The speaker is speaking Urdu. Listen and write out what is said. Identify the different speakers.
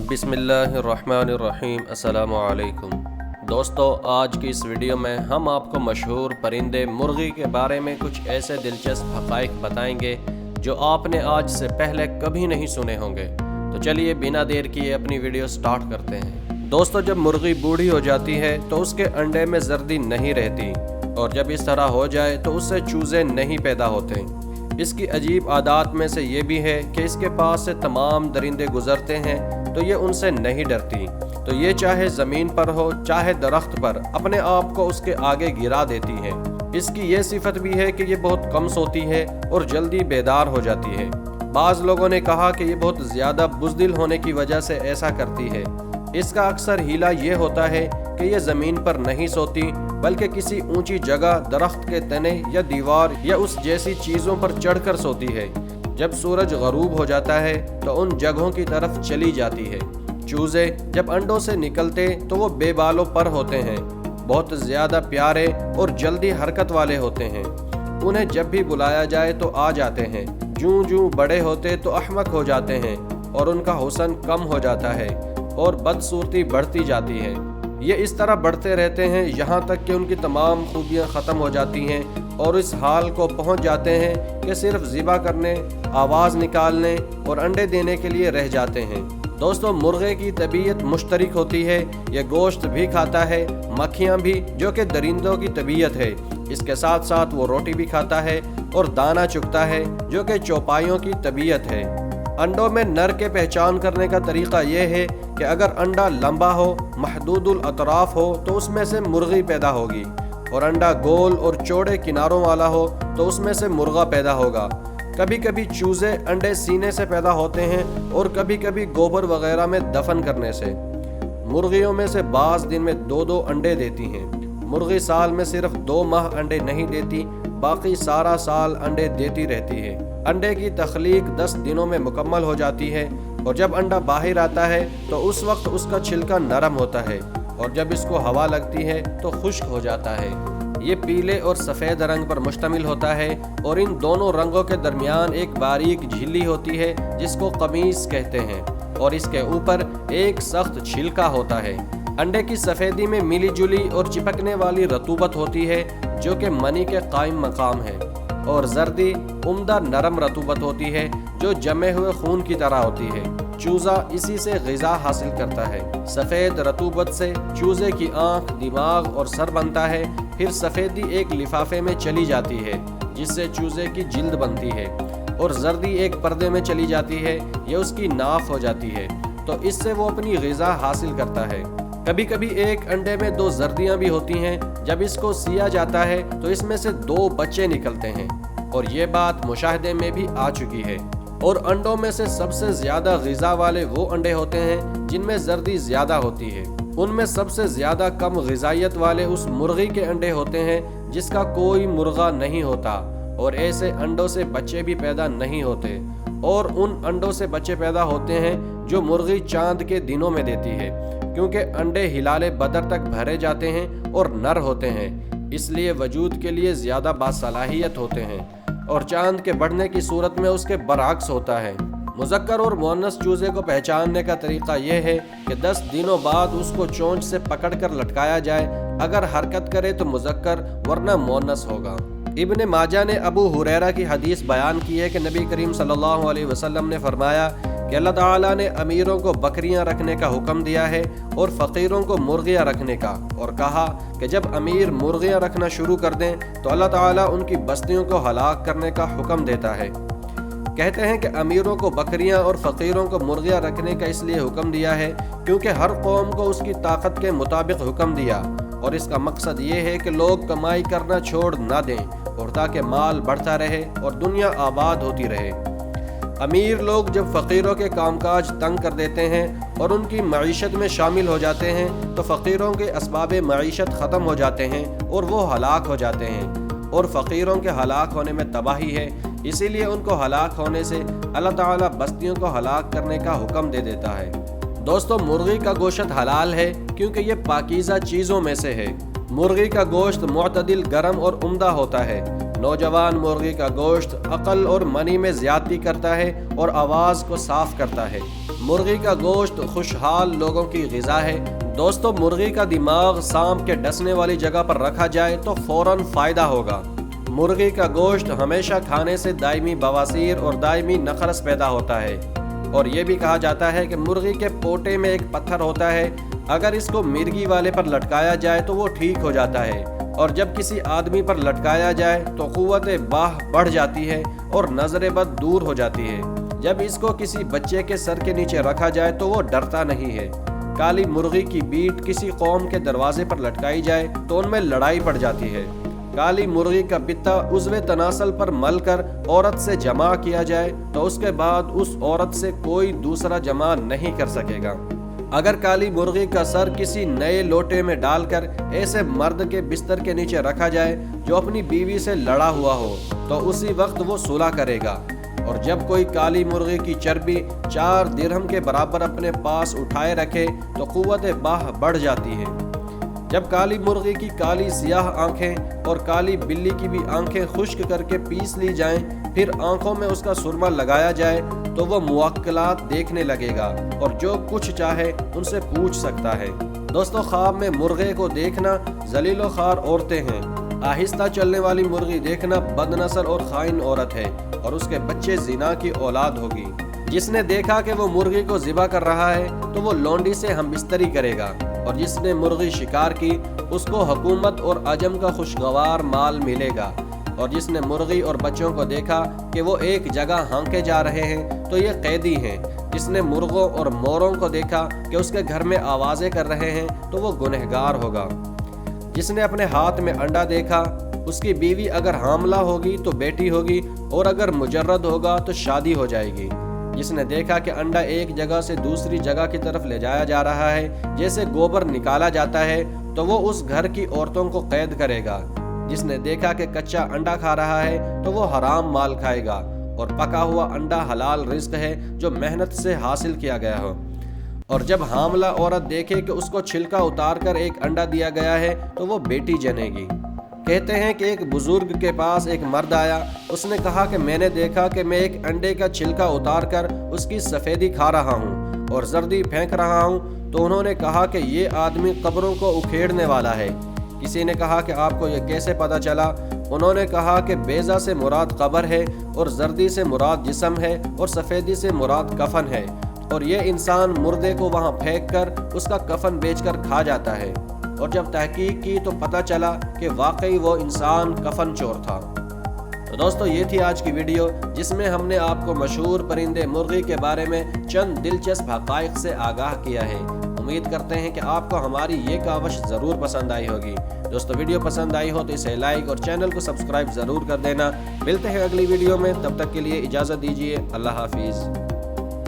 Speaker 1: بسم اللہ الرحمن الرحیم۔ السلام علیکم دوستو، آج کی اس ویڈیو میں ہم آپ کو مشہور پرندے مرغی کے بارے میں کچھ ایسے دلچسپ حقائق بتائیں گے جو آپ نے آج سے پہلے کبھی نہیں سنے ہوں گے۔ تو چلیے بنا دیر کیے اپنی ویڈیو سٹارٹ کرتے ہیں۔ دوستو، جب مرغی بوڑھی ہو جاتی ہے تو اس کے انڈے میں زردی نہیں رہتی، اور جب اس طرح ہو جائے تو اس سے چوزے نہیں پیدا ہوتے۔ اس کی عجیب عادات میں سے یہ بھی ہے کہ اس کے پاس سے تمام درندے گزرتے ہیں تو یہ ان سے نہیں ڈرتی، تو یہ چاہے زمین پر ہو چاہے درخت پر اپنے آپ کو اس کے آگے گرا دیتی ہے۔ اس کی یہ صفت بھی ہے کہ یہ بہت کم سوتی ہے اور جلدی بیدار ہو جاتی ہے۔ بعض لوگوں نے کہا کہ یہ بہت زیادہ بزدل ہونے کی وجہ سے ایسا کرتی ہے۔ اس کا اکثر ہیلہ یہ ہوتا ہے کہ یہ زمین پر نہیں سوتی بلکہ کسی اونچی جگہ، درخت کے تنے یا دیوار یا اس جیسی چیزوں پر چڑھ کر سوتی ہے۔ جب سورج غروب ہو جاتا ہے تو ان جگہوں کی طرف چلی جاتی ہے۔ چوزے جب انڈوں سے نکلتے تو وہ بے بالوں پر ہوتے ہیں، بہت زیادہ پیارے اور جلدی حرکت والے ہوتے ہیں۔ انہیں جب بھی بلایا جائے تو آ جاتے ہیں۔ جوں جوں بڑے ہوتے تو احمق ہو جاتے ہیں اور ان کا حسن کم ہو جاتا ہے اور بدصورتی بڑھتی جاتی ہے۔ یہ اس طرح بڑھتے رہتے ہیں یہاں تک کہ ان کی تمام خوبیاں ختم ہو جاتی ہیں اور اس حال کو پہنچ جاتے ہیں کہ صرف ذبح کرنے، آواز نکالنے اور انڈے دینے کے لیے رہ جاتے ہیں۔ دوستو، مرغے کی طبیعت مشترک ہوتی ہے۔ یہ گوشت بھی کھاتا ہے، مکھیاں بھی، جو کہ درندوں کی طبیعت ہے۔ اس کے ساتھ ساتھ وہ روٹی بھی کھاتا ہے اور دانہ چگتا ہے، جو کہ چوپائیوں کی طبیعت ہے۔ انڈوں میں نر کے پہچان کرنے کا طریقہ یہ ہے کہ اگر انڈا لمبا ہو، محدود الاطراف ہو تو اس میں سے مرغی پیدا ہوگی، اور انڈا گول اور چوڑے کناروں والا ہو تو اس میں سے مرغا پیدا ہوگا۔ کبھی کبھی چوزے انڈے سینے سے پیدا ہوتے ہیں اور کبھی کبھی گوبر وغیرہ میں دفن کرنے سے۔ مرغیوں میں سے بعض دن میں 2 انڈے دیتی ہیں۔ مرغی سال میں صرف 2 ماہ انڈے نہیں دیتی، باقی سارا سال انڈے دیتی رہتی ہے۔ انڈے کی تخلیق 10 دنوں میں مکمل ہو جاتی ہے، اور جب انڈا باہر آتا ہے تو اس وقت اس کا چھلکا نرم ہوتا ہے، اور جب اس کو ہوا لگتی ہے تو خشک ہو جاتا ہے۔ یہ پیلے اور سفید رنگ پر مشتمل ہوتا ہے، اور ان دونوں رنگوں کے درمیان ایک باریک جھلی ہوتی ہے جس کو قمیص کہتے ہیں، اور اس کے اوپر ایک سخت چھلکا ہوتا ہے۔ انڈے کی سفیدی میں ملی جلی اور چپکنے والی رطوبت ہوتی ہے جو کہ منی کے قائم مقام ہے، اور زردی عمدہ نرم رطوبت ہوتی ہے جو جمے ہوئے خون کی طرح ہوتی ہے۔ چوزا اسی سے غذا حاصل کرتا ہے۔ سفید رطوبت سے چوزے کی آنکھ، دماغ اور سر بنتا ہے، پھر سفیدی ایک لفافے میں چلی جاتی ہے جس سے چوزے کی جلد بنتی ہے، اور زردی ایک پردے میں چلی جاتی ہے، یہ اس کی ناف ہو جاتی ہے، تو اس سے وہ اپنی غذا حاصل کرتا ہے۔ کبھی کبھی ایک انڈے میں 2 زردیاں بھی ہوتی ہیں۔ جب اس کو سیا جاتا ہے تو اس میں سے 2 بچے نکلتے ہیں، اور یہ بات مشاہدے میں بھی آ چکی ہے۔ اور انڈوں میں سے سب سے زیادہ غذا والے وہ انڈے ہوتے ہیں جن میں زردی زیادہ ہوتی ہے۔ ان میں سب سے زیادہ کم غذائیت والے اس مرغی کے انڈے ہوتے ہیں جس کا کوئی مرغا نہیں ہوتا، اور ایسے انڈوں سے بچے بھی پیدا نہیں ہوتے، اور ان انڈوں سے بچے پیدا ہوتے ہیں جو مرغی چاند کے دنوں میں دیتی ہے، کیونکہ انڈے ہلال بدر تک بھرے جاتے ہیں اور نر ہوتے ہیں، اس لیے وجود کے لیے زیادہ باصلاحیت ہوتے ہیں، اور چاند کے بڑھنے کی صورت میں اس کے برعکس ہوتا ہے۔ مذکر اور مؤنث چوزے کو پہچاننے کا طریقہ یہ ہے کہ 10 دنوں بعد اس کو چونچ سے پکڑ کر لٹکایا جائے، اگر حرکت کرے تو مذکر ورنہ مؤنث ہوگا۔ ابن ماجہ نے ابو ہریرہ کی حدیث بیان کی ہے کہ نبی کریم صلی اللہ علیہ وسلم نے فرمایا کہ اللہ تعالیٰ نے امیروں کو بکریاں رکھنے کا حکم دیا ہے اور فقیروں کو مرغیاں رکھنے کا، اور کہا کہ جب امیر مرغیاں رکھنا شروع کر دیں تو اللہ تعالیٰ ان کی بستیوں کو ہلاک کرنے کا حکم دیتا ہے۔ کہتے ہیں کہ امیروں کو بکریاں اور فقیروں کو مرغیاں رکھنے کا اس لیے حکم دیا ہے کیونکہ ہر قوم کو اس کی طاقت کے مطابق حکم دیا، اور اس کا مقصد یہ ہے کہ لوگ کمائی کرنا چھوڑ نہ دیں، اور تاکہ مال بڑھتا رہے اور دنیا آباد ہوتی رہے۔ امیر لوگ جب فقیروں کے کام کاج تنگ کر دیتے ہیں اور ان کی معیشت میں شامل ہو جاتے ہیں تو فقیروں کے اسباب معیشت ختم ہو جاتے ہیں اور وہ ہلاک ہو جاتے ہیں، اور فقیروں کے ہلاک ہونے میں تباہی ہے، اسی لیے ان کو ہلاک ہونے سے اللہ تعالیٰ بستیوں کو ہلاک کرنے کا حکم دے دیتا ہے۔ دوستو، مرغی کا گوشت حلال ہے کیونکہ یہ پاکیزہ چیزوں میں سے ہے۔ مرغی کا گوشت معتدل گرم اور عمدہ ہوتا ہے۔ نوجوان مرغی کا گوشت عقل اور منی میں زیادتی کرتا ہے اور آواز کو صاف کرتا ہے۔ مرغی کا گوشت خوشحال لوگوں کی غذا ہے۔ دوستو، مرغی کا دماغ سانپ کے ڈسنے والی جگہ پر رکھا جائے تو فوراً فائدہ ہوگا۔ مرغی کا گوشت ہمیشہ کھانے سے دائمی بواسیر اور دائمی نقرس پیدا ہوتا ہے، اور یہ بھی کہا جاتا ہے کہ مرغی کے پوٹے میں ایک پتھر ہوتا ہے، اگر اس کو مرغی والے پر لٹکایا جائے تو وہ ٹھیک ہو جاتا ہے، اور جب کسی آدمی پر لٹکایا جائے تو قوت باہ بڑھ جاتی ہے اور نظر بد دور ہو جاتی ہے۔ جب اس کو کسی بچے کے سر کے نیچے رکھا جائے تو وہ ڈرتا نہیں ہے۔ کالی مرغی کی بیٹ کسی قوم کے دروازے پر لٹکائی جائے تو ان میں لڑائی پڑ جاتی ہے۔ کالی مرغی کا بتا عضو تناسل پر مل کر عورت سے جمع کیا جائے تو اس کے بعد اس عورت سے کوئی دوسرا جمع نہیں کر سکے گا۔ اگر کالی مرغی کا سر کسی نئے لوٹے میں ڈال کر ایسے مرد کے بستر کے نیچے رکھا جائے جو اپنی بیوی سے لڑا ہوا ہو تو اسی وقت وہ صلح کرے گا، اور جب کوئی کالی مرغی کی چربی 4 درہم کے برابر اپنے پاس اٹھائے رکھے تو قوت باہ بڑھ جاتی ہے۔ جب کالی مرغی کی کالی سیاہ آنکھیں اور کالی بلی کی بھی آنکھیں خشک کر کے پیس لی جائیں، پھر آنکھوں میں اس کا سرما لگایا جائے تو وہ موکلات دیکھنے لگے گا اور جو کچھ چاہے ان سے پوچھ سکتا ہے۔ دوستو، خواب میں مرغے کو دیکھنا ذلیل و خوار عورتیں ہیں۔ آہستہ چلنے والی مرغی دیکھنا بد نسل اور خائن عورت ہے، اور اس کے بچے زنا کی اولاد ہوگی۔ جس نے دیکھا کہ وہ مرغی کو ذبح کر رہا ہے تو وہ لونڈی سے ہم بستری کرے گا، اور جس نے مرغی شکار کی اس کو حکومت اور عجم کا خوشگوار مال ملے گا، اور جس نے مرغی اور بچوں کو دیکھا کہ وہ ایک جگہ ہانکے جا رہے ہیں تو یہ قیدی ہیں۔ جس نے مرغوں اور موروں کو دیکھا کہ اس کے گھر میں آوازیں کر رہے ہیں تو وہ گنہگار ہوگا۔ جس نے اپنے ہاتھ میں انڈا دیکھا، اس کی بیوی اگر حاملہ ہوگی تو بیٹی ہوگی، اور اگر مجرد ہوگا تو شادی ہو جائے گی۔ جس نے دیکھا کہ انڈا ایک جگہ سے دوسری جگہ کی طرف لے جایا جا رہا ہے جیسے گوبر نکالا جاتا ہے تو وہ اس گھر کی عورتوں کو قید کرے گا۔ جس نے دیکھا کہ کچا انڈا کھا رہا ہے تو وہ حرام مال کھائے گا، اور پکا ہوا انڈا حلال رزق ہے جو محنت سے حاصل کیا گیا ہو۔ اور جب حاملہ عورت دیکھے کہ اس کو چھلکا اتار کر ایک انڈا دیا گیا ہے تو وہ بیٹی جنے گی۔ کہتے ہیں کہ ایک بزرگ کے پاس ایک مرد آیا، اس نے کہا کہ میں نے دیکھا کہ میں ایک انڈے کا چھلکا اتار کر اس کی سفیدی کھا رہا ہوں اور زردی پھینک رہا ہوں، تو انہوں نے کہا کہ یہ آدمی قبروں کو اکھیڑنے والا ہے۔ کسی نے کہا کہ آپ کو یہ کیسے پتہ چلا؟ انہوں نے کہا کہ بیضہ سے مراد قبر ہے، اور زردی سے مراد جسم ہے، اور سفیدی سے مراد کفن ہے، اور یہ انسان مردے کو وہاں پھینک کر اس کا کفن بیچ کر کھا جاتا ہے۔ اور جب تحقیق کی تو پتہ چلا کہ واقعی وہ انسان کفن چور تھا۔ تو دوستو، یہ تھی آج کی ویڈیو جس میں ہم نے آپ کو مشہور پرندے مرغی کے بارے میں چند دلچسپ حقائق سے آگاہ کیا ہے۔ امید کرتے ہیں کہ آپ کو ہماری یہ کاوش ضرور پسند آئی ہوگی۔ دوستو، ویڈیو پسند آئی ہو تو اسے لائک اور چینل کو سبسکرائب ضرور کر دینا۔ ملتے ہیں اگلی ویڈیو میں، تب تک کے لیے اجازت دیجیے۔ اللہ حافظ۔